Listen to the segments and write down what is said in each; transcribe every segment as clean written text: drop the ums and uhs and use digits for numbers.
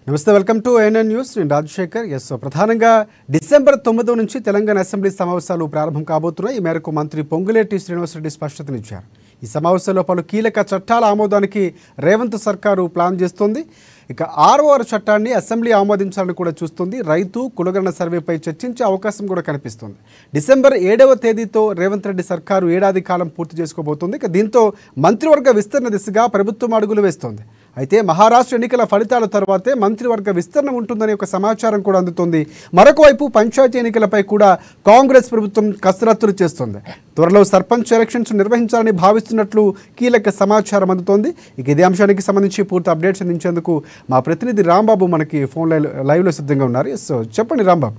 నమస్తే, welcome to ANN news. నేను రాజశేఖర్. ప్రధానంగా డిసెంబర్ 9 నుంచి తెలంగాణ అసెంబ్లీ సమావేశాలు ప్రారంభం కాబోతున్నాయి. ఈ మేరకు మంత్రి పొంగులేటి శ్రీనివాసరెడ్డి స్పష్టతనిచ్చారు. ఈ సమావేశంలో పలు కీలక చట్టాల ఆమోదానికి రేవంత్ సర్కారు ప్లాన్ చేస్తోంది. ఇక 6వ చట్టాన్ని అసెంబ్లీ ఆమోదించాలని కూడా చూస్తుంది. రైతు కులగణన సర్వేపై చర్చించే అవకాశం కూడా కనిపిస్తుంది. డిసెంబర్ 7వ తేదీతో రేవంత్ రెడ్డి సర్కారు ఏడాది కాలం పూర్తి చేసుకోబోతుంది. ఇక దీంతో మంత్రివర్గ విస్తరణ దిశగా ప్రభుత్వం అడుగులు వేస్తోంది. అయితే మహారాష్ట్ర ఎన్నికల ఫలితాల తర్వాతే మంత్రివర్గ విస్తరణ ఉంటుందనే ఒక సమాచారం కూడా అందుతుంది. మరొక వైపు పంచాయతీ ఎన్నికలపై కూడా కాంగ్రెస్ ప్రభుత్వం కసరత్తులు చేస్తోంది. త్వరలో సర్పంచ్ ఎలక్షన్స్ నిర్వహించాలని భావిస్తున్నట్లు కీలక సమాచారం అందుతోంది. ఇక ఇదే అంశానికి సంబంధించి పూర్తి అప్డేట్స్ అందించేందుకు మా ప్రతినిధి రాంబాబు మనకి ఫోన్ లైవ్లో సిద్ధంగా ఉన్నారు. సో చెప్పండి రాంబాబు.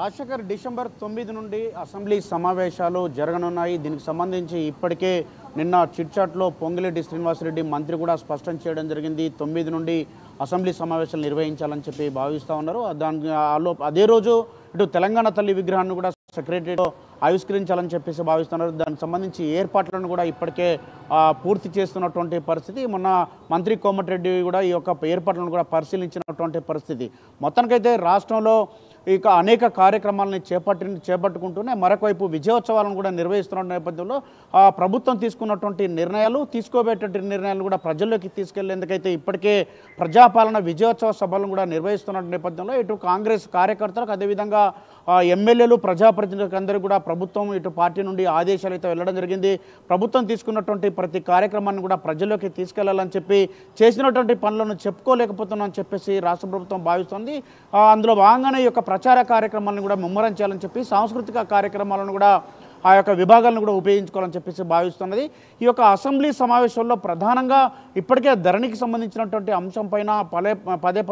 రాజశేఖర్, డిసెంబర్ 9 నుండి అసెంబ్లీ సమావేశాలు జరగనున్నాయి. దీనికి సంబంధించి ఇప్పటికే నిన్న చిట్చాట్లో పొంగులేటి శ్రీనివాసరెడ్డి మంత్రి కూడా స్పష్టం చేయడం జరిగింది. 9 నుండి అసెంబ్లీ సమావేశాలు నిర్వహించాలని చెప్పి భావిస్తూ ఉన్నారు. అదే రోజు ఇటు తెలంగాణ తల్లి విగ్రహాన్ని కూడా సెక్రటరీలో ఆవిష్కరించాలని చెప్పేసి భావిస్తున్నారు. దానికి సంబంధించి ఏర్పాట్లను కూడా ఇప్పటికే పూర్తి చేస్తున్నటువంటి పరిస్థితి. మొన్న మంత్రి కోమటిరెడ్డి కూడా ఈ యొక్క ఏర్పాట్లను కూడా పరిశీలించినటువంటి పరిస్థితి. మొత్తానికైతే రాష్ట్రంలో ఇక అనేక కార్యక్రమాలను చేపట్టుకుంటూనే మరొకవైపు విజయోత్సవాలను కూడా నిర్వహిస్తున్న నేపథ్యంలో ప్రభుత్వం తీసుకున్నటువంటి నిర్ణయాలు, తీసుకోబోయేటువంటి నిర్ణయాలు కూడా ప్రజల్లోకి తీసుకెళ్లేందుకైతే ఇప్పటికే ప్రజాపాలన విజయోత్సవ సభలను కూడా నిర్వహిస్తున్న నేపథ్యంలో ఇటు కాంగ్రెస్ కార్యకర్తలకు, అదేవిధంగా ఎమ్మెల్యేలు, ప్రజాప్రతినిధులకు అందరూ కూడా ప్రభుత్వం ఇటు పార్టీ నుండి ఆదేశాలు అయితే వెళ్ళడం జరిగింది. ప్రభుత్వం తీసుకున్నటువంటి ప్రతి కార్యక్రమాన్ని కూడా ప్రజల్లోకి తీసుకెళ్లాలని చెప్పి చేసినటువంటి పనులను చెప్పుకోలేకపోతున్నామని చెప్పేసి రాష్ట్ర ప్రభుత్వం భావిస్తోంది. అందులో భాగంగానే ఈ యొక్క ప్రచార కార్యక్రమాలను కూడా ముమ్మరం చేయాలని చెప్పి సాంస్కృతిక కార్యక్రమాలను కూడా ఆ యొక్క విభాగాలను కూడా ఉపయోగించుకోవాలని చెప్పేసి భావిస్తున్నది. ఈ యొక్క అసెంబ్లీ సమావేశంలో ప్రధానంగా ఇప్పటికే ధరణికి సంబంధించినటువంటి అంశం పైన పదే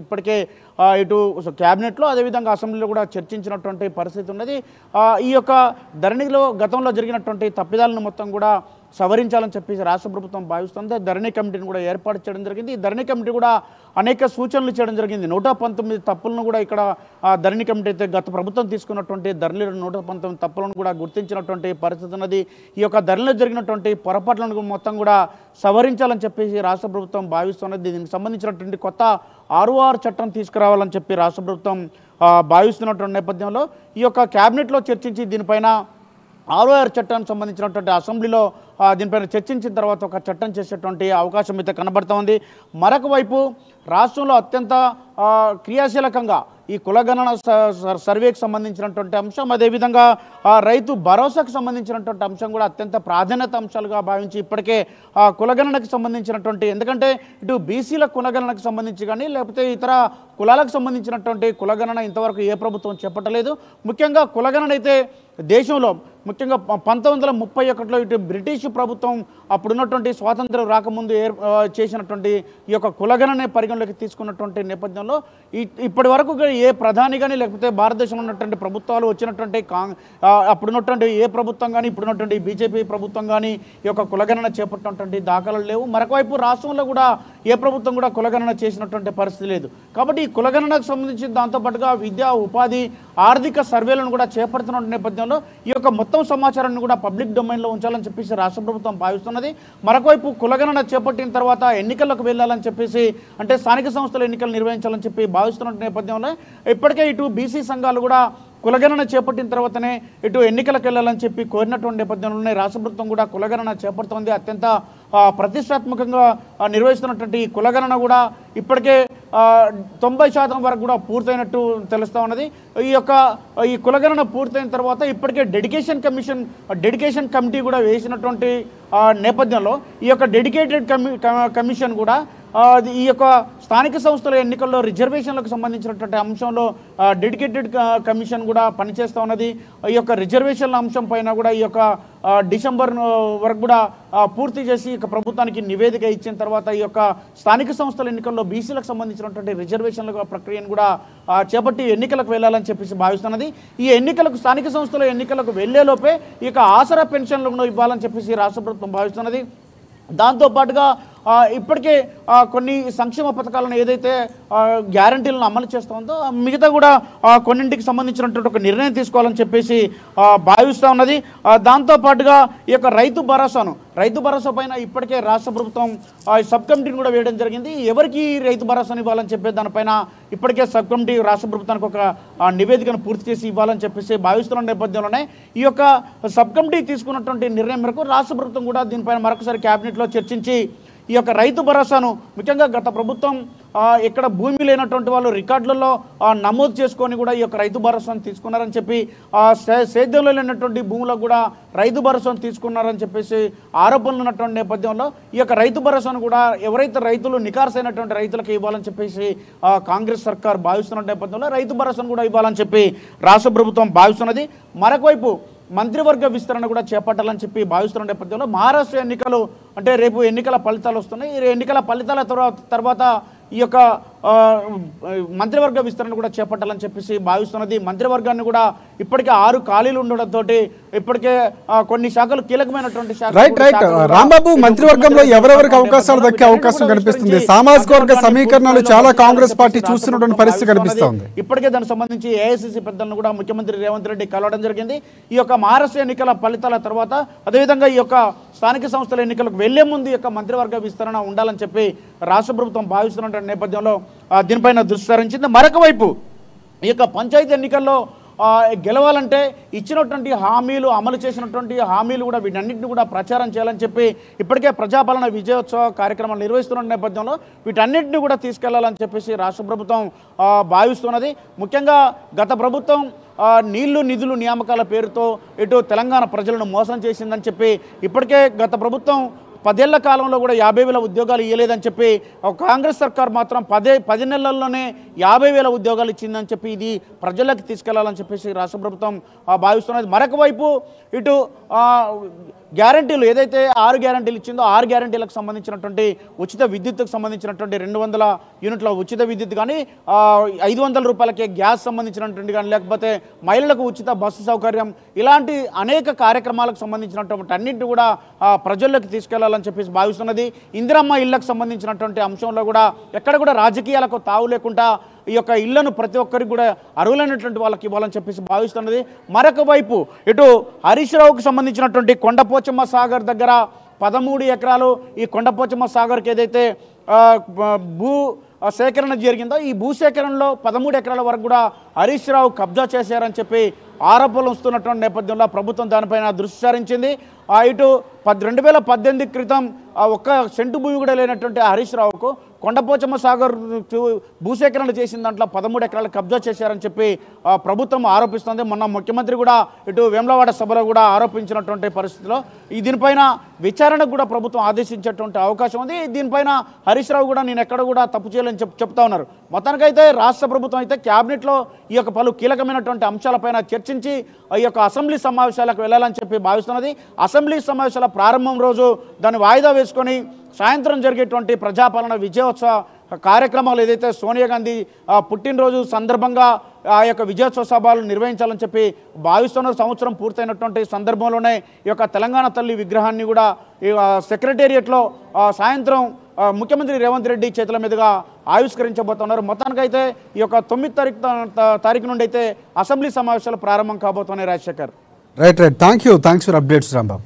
ఇప్పటికే ఇటు క్యాబినెట్లో అదేవిధంగా అసెంబ్లీలో కూడా చర్చించినటువంటి పరిస్థితి ఉన్నది. ఈ యొక్క ధరణిలో గతంలో జరిగినటువంటి తప్పిదాలను మొత్తం కూడా సవరించాలని చెప్పేసి రాష్ట్ర ప్రభుత్వం భావిస్తుంది. ధరణి కమిటీని కూడా ఏర్పాటు చేయడం జరిగింది. ఈ ధరణి కమిటీ కూడా అనేక సూచనలు చేయడం జరిగింది. 119 తప్పులను కూడా ఇక్కడ ధరణి కమిటీ అయితే గత ప్రభుత్వం తీసుకున్నటువంటి ధరణిలో 119 తప్పులను కూడా గుర్తించినటువంటి పరిస్థితి ఉన్నది. ఈ యొక్క ధరణిలో జరిగినటువంటి పొరపాట్లను మొత్తం కూడా సవరించాలని చెప్పేసి రాష్ట్ర ప్రభుత్వం భావిస్తున్నది. దీనికి సంబంధించినటువంటి కొత్త 6R చట్టం తీసుకురావాలని చెప్పి రాష్ట్ర ప్రభుత్వం భావిస్తున్నటువంటి నేపథ్యంలో ఈ యొక్క క్యాబినెట్లో చర్చించి దీనిపైన 6R చట్టానికి సంబంధించినటువంటి అసెంబ్లీలో దీనిపైన చర్చించిన తర్వాత ఒక చట్టం చేసేటువంటి అవకాశం అయితే కనబడుతూ ఉంది. మరొక వైపు రాష్ట్రంలో అత్యంత క్రియాశీలకంగా ఈ కులగణన సర్వేకి సంబంధించినటువంటి అంశం, అదేవిధంగా రైతు భరోసాకు సంబంధించినటువంటి అంశం కూడా అత్యంత ప్రాధాన్యత అంశాలుగా భావించి ఇప్పటికే కులగణనకు సంబంధించినటువంటి, ఎందుకంటే ఇటు బీసీల కులగణనకు సంబంధించి కానీ లేకపోతే ఇతర కులాలకు సంబంధించినటువంటి కులగణన ఇంతవరకు ఏ ప్రభుత్వం చేపట్టలేదు. ముఖ్యంగా కులగణన అయితే దేశంలో ముఖ్యంగా 1931లో ఇటు బ్రిటిష్ ప్రభుత్వం అప్పుడున్నటువంటి స్వాతంత్రం రాకముందు చేసినటువంటి ఈ యొక్క కులగణనే పరిగణలోకి తీసుకున్నటువంటి నేపథ్యంలో ఇప్పటి వరకు ఏ ప్రధాని కానీ లేకపోతే భారతదేశంలో ఉన్నటువంటి ప్రభుత్వాలు వచ్చినటువంటి అప్పుడున్నటువంటి ఏ ప్రభుత్వం కానీ ఇప్పుడున్నటువంటి బీజేపీ ప్రభుత్వం కానీ ఈ యొక్క కులగణన చేపట్టినటువంటి దాఖలాలు లేవు. మరొకవైపు రాష్ట్రంలో కూడా ఏ ప్రభుత్వం కూడా కులగణన చేసినటువంటి పరిస్థితి లేదు. కాబట్టి ఈ కులగణనకు సంబంధించి దాంతోపాటుగా విద్యా, ఉపాధి, ఆర్థిక సర్వేలను కూడా చేపడుతున్న నేపథ్యంలో ఈ యొక్క మొత్తం సమాచారాన్ని కూడా పబ్లిక్ డొమైన్లో ఉంచాలని చెప్పేసి రాష్ట్ర ప్రభుత్వం భావిస్తున్నది. మరొకవైపు కులగణన చేపట్టిన తర్వాత ఎన్నికలకు వెళ్ళాలని చెప్పేసి, అంటే స్థానిక సంస్థల ఎన్నికలు నిర్వహించాలని చెప్పి భావిస్తున్న నేపథ్యంలో ఇప్పటికే ఇటు బీసీ సంఘాలు కూడా కులగణన చేపట్టిన తర్వాతనే ఇటు ఎన్నికలకు వెళ్ళాలని చెప్పి కోరినటువంటి నేపథ్యంలోనే రాష్ట్ర ప్రభుత్వం కూడా కులగణన చేపడుతోంది. అత్యంత ప్రతిష్టాత్మకంగా నిర్వహిస్తున్నటువంటి ఈ కులగణన కూడా ఇప్పటికే 90% వరకు కూడా పూర్తయినట్టు తెలుస్తూ ఉన్నది. ఈ కులగణన పూర్తయిన తర్వాత ఇప్పటికే డెడికేషన్ కమిటీ కూడా వేసినటువంటి నేపథ్యంలో ఈ యొక్క డెడికేటెడ్ కమిషన్ కూడా ఈ యొక్క స్థానిక సంస్థల ఎన్నికల్లో రిజర్వేషన్లకు సంబంధించినటువంటి అంశంలో డెడికేటెడ్ కమిషన్ కూడా పనిచేస్తూ ఉన్నది. ఈ యొక్క రిజర్వేషన్ల అంశం పైన కూడా ఈ యొక్క డిసెంబర్ వరకు కూడా పూర్తి చేసి ఇక ప్రభుత్వానికి నివేదిక ఇచ్చిన తర్వాత ఈ యొక్క స్థానిక సంస్థల ఎన్నికల్లో బీసీలకు సంబంధించినటువంటి రిజర్వేషన్ల ప్రక్రియను కూడా చేపట్టి ఎన్నికలకు వెళ్ళాలని చెప్పేసి భావిస్తున్నది. ఈ స్థానిక సంస్థల ఎన్నికలకు వెళ్లేలోపే ఇక ఆసరా పెన్షన్లను ఇవ్వాలని చెప్పేసి రాష్ట్ర ప్రభుత్వం భావిస్తున్నది. దాంతోపాటుగా ఇప్పటికే కొన్ని సంక్షేమ పథకాలను ఏదైతే గ్యారంటీలను అమలు చేస్తుందో మిగతా కూడా కొన్నింటికి సంబంధించినటువంటి ఒక నిర్ణయం తీసుకోవాలని చెప్పేసి భావిస్తూ ఉన్నది. దాంతోపాటుగా ఈ యొక్క రైతు భరోసా పైన ఇప్పటికే రాష్ట్ర ప్రభుత్వం సబ్ కమిటీని కూడా వేయడం జరిగింది. ఎవరికి రైతు భరోసాను ఇవ్వాలని చెప్పే దానిపైన ఇప్పటికే సబ్ కమిటీ రాష్ట్ర ప్రభుత్వానికి ఒక నివేదికను పూర్తి చేసి ఇవ్వాలని చెప్పేసి భావిస్తున్న నేపథ్యంలోనే ఈ యొక్క సబ్ కమిటీ తీసుకున్నటువంటి నిర్ణయం మేరకు రాష్ట్ర ప్రభుత్వం కూడా దీనిపైన మరొకసారి క్యాబినెట్లో చర్చించి ఈ యొక్క రైతు భరోసాను ముఖ్యంగా గత ప్రభుత్వం ఇక్కడ భూమి లేనటువంటి వాళ్ళు రికార్డులలో నమోదు చేసుకొని కూడా ఈ యొక్క రైతు భరోసాను తీసుకున్నారని చెప్పి సేద్యంలో లేనటువంటి భూములకు కూడా రైతు భరోసాను తీసుకున్నారని చెప్పేసి ఆరోపణలు ఉన్నటువంటి నేపథ్యంలో ఈ యొక్క రైతు భరోసాను కూడా ఎవరైతే రైతులు నికార్సైనటువంటి రైతులకు ఇవ్వాలని చెప్పేసి కాంగ్రెస్ సర్కార్ భావిస్తున్న నేపథ్యంలో రైతు భరోసాను కూడా ఇవ్వాలని చెప్పి రాష్ట్ర ప్రభుత్వం భావిస్తున్నది. మరొకవైపు మంత్రివర్గ విస్తరణ కూడా చేపట్టాలని చెప్పి భావిస్తున్న నేపథ్యంలో మహారాష్ట్ర ఎన్నికలు అంటే రేపు ఎన్నికల ఫలితాలు వస్తున్నాయి. ఈ ఎన్నికల ఫలితాల తర్వాత ఈ యొక్క మంత్రివర్గ విస్తరణ కూడా చేపట్టాలని చెప్పేసి భావిస్తున్నది. మంత్రివర్గాన్ని కూడా ఇప్పటికే 6 ఖాళీలు ఉండడంతో ఇప్పటికే కొన్ని శాఖలు కీలకమైనటువంటి రాంబాబు మంత్రివర్గంలో ఎవరెవరికి అవకాశాలు దక్కే అవకాశం కనిపిస్తుంది? సామాజిక వర్గ సమీకరణలు చాలా కాంగ్రెస్ పార్టీ చూస్తున్నటువంటి పరిస్థితి కనిపిస్తోంది. ఇప్పటికే దానికి సంబంధించి ఏఐసిసి పెద్దలను కూడా ముఖ్యమంత్రి రేవంత్ రెడ్డి కలవడం జరిగింది. ఈ యొక్క మహారాష్ట్ర ఎన్నికల ఫలితాల తర్వాత అదేవిధంగా ఈ యొక్క స్థానిక సంస్థల ఎన్నికలకు వెళ్లే ముందు యొక్క మంత్రివర్గ విస్తరణ ఉండాలని చెప్పి రాష్ట్ర ప్రభుత్వం భావిస్తున్న నేపథ్యంలో దీనిపైన దృష్టి సారించింది. మరొక వైపు ఈ యొక్క పంచాయతీ ఎన్నికల్లో గెలవాలంటే ఇచ్చినటువంటి హామీలు అమలు చేసినటువంటి హామీలు కూడా వీటన్నిటిని కూడా ప్రచారం చేయాలని చెప్పి ఇప్పటికే ప్రజాపాలన విజయోత్సవ కార్యక్రమాలు నిర్వహిస్తున్న నేపథ్యంలో వీటన్నిటిని కూడా తీసుకెళ్లాలని చెప్పేసి రాష్ట్ర ప్రభుత్వం భావిస్తున్నది. ముఖ్యంగా గత ప్రభుత్వం నీళ్లు నిధులు నియామకాల పేరుతో ఇటు తెలంగాణ ప్రజలను మోసం చేసిందని చెప్పి ఇప్పటికే గత ప్రభుత్వం 10 ఏళ్ల కాలంలో కూడా 50,000 ఉద్యోగాలు ఇవ్వలేదని చెప్పి కాంగ్రెస్ సర్కార్ మాత్రం 10 నెలల్లోనే 50,000 ఉద్యోగాలు ఇచ్చిందని చెప్పి ఇది ప్రజలకు తీసుకెళ్లాలని చెప్పేసి రాష్ట్ర ప్రభుత్వం భావిస్తున్నది. మరొక వైపు ఇటు గ్యారంటీలు ఏదైతే 6 గ్యారంటీలు ఇచ్చిందో 6 గ్యారంటీలకు సంబంధించినటువంటి ఉచిత విద్యుత్తుకు సంబంధించినటువంటి 200 యూనిట్ల ఉచిత విద్యుత్ కానీ 500 రూపాయలకే గ్యాస్ సంబంధించినటువంటి కానీ లేకపోతే మహిళలకు ఉచిత బస్సు సౌకర్యం ఇలాంటి అనేక కార్యక్రమాలకు సంబంధించినటువంటి అన్నింటినీ కూడా ప్రజల్లోకి తీసుకెళ్లాలని చెప్పేసి భావిస్తున్నది. ఇందిరమ్మ ఇళ్లకు సంబంధించినటువంటి అంశంలో కూడా ఎక్కడ కూడా రాజకీయాలకు తావు లేకుండా ఈ యొక్క ఇళ్లను ప్రతి ఒక్కరికి కూడా అర్హులైనటువంటి వాళ్ళకి ఇవ్వాలని చెప్పేసి భావిస్తున్నది. మరొక వైపు ఇటు హరీష్ రావుకు సంబంధించినటువంటి కొండపోచమ్మ సాగర్ దగ్గర 13 ఎకరాలు ఈ కొండపోచమ్మ సాగర్కి ఏదైతే భూ సేకరణ జరిగిందో ఈ భూసేకరణలో 13 ఎకరాల వరకు కూడా హరీష్ రావు కబ్జా చేశారని చెప్పి ఆరోపణలు వస్తున్నటువంటి నేపథ్యంలో ప్రభుత్వం దానిపైన దృష్టి సారించింది. ఇటు 2018 క్రితం ఒక్క సెంటు భూమి కూడా లేనటువంటి హరీష్ రావుకు కొండపోచమ్మ సాగర్ భూసేకరణ చేసిన దాంట్లో 13 ఎకరాలు కబ్జా చేశారని చెప్పి ప్రభుత్వం ఆరోపిస్తుంది. మొన్న ముఖ్యమంత్రి కూడా ఇటు వేములవాడ సభలో కూడా ఆరోపించినటువంటి పరిస్థితిలో దీనిపైన విచారణకు కూడా ప్రభుత్వం ఆదేశించేటువంటి అవకాశం ఉంది. దీనిపైన హరీష్ రావు కూడా నేను ఎక్కడ కూడా తప్పు చేయాలని చెప్తా ఉన్నారు. మొత్తానికైతే రాష్ట్ర ప్రభుత్వం అయితే క్యాబినెట్లో ఈ యొక్క పలు కీలకమైనటువంటి అంశాలపైన చర్చించి ఈ యొక్క అసెంబ్లీ సమావేశాలకు వెళ్ళాలని చెప్పి భావిస్తున్నది. అసెంబ్లీ సమావేశాల ప్రారంభం రోజు దాన్ని వాయిదా వేసుకొని సాయంత్రం జరిగేటువంటి ప్రజాపాలన విజయోత్సవ కార్యక్రమాలు ఏదైతే సోనియా గాంధీ పుట్టినరోజు సందర్భంగా ఆ యొక్క విజయోత్సవ సభలు నిర్వహించాలని చెప్పి భావిస్తున్న సంవత్సరం పూర్తయినటువంటి సందర్భంలోనే ఈ యొక్క తెలంగాణ తల్లి విగ్రహాన్ని కూడా సెక్రటేరియట్లో సాయంత్రం ముఖ్యమంత్రి రేవంత్ రెడ్డి చేతుల మీదుగా ఆవిష్కరించబోతున్నారు. మొత్తానికైతే ఈ యొక్క 9 తారీఖు నుండి అయితే అసెంబ్లీ సమావేశాలు ప్రారంభం కాబోతున్నాయి. Rajasekhar right thanks for updates Rambabu.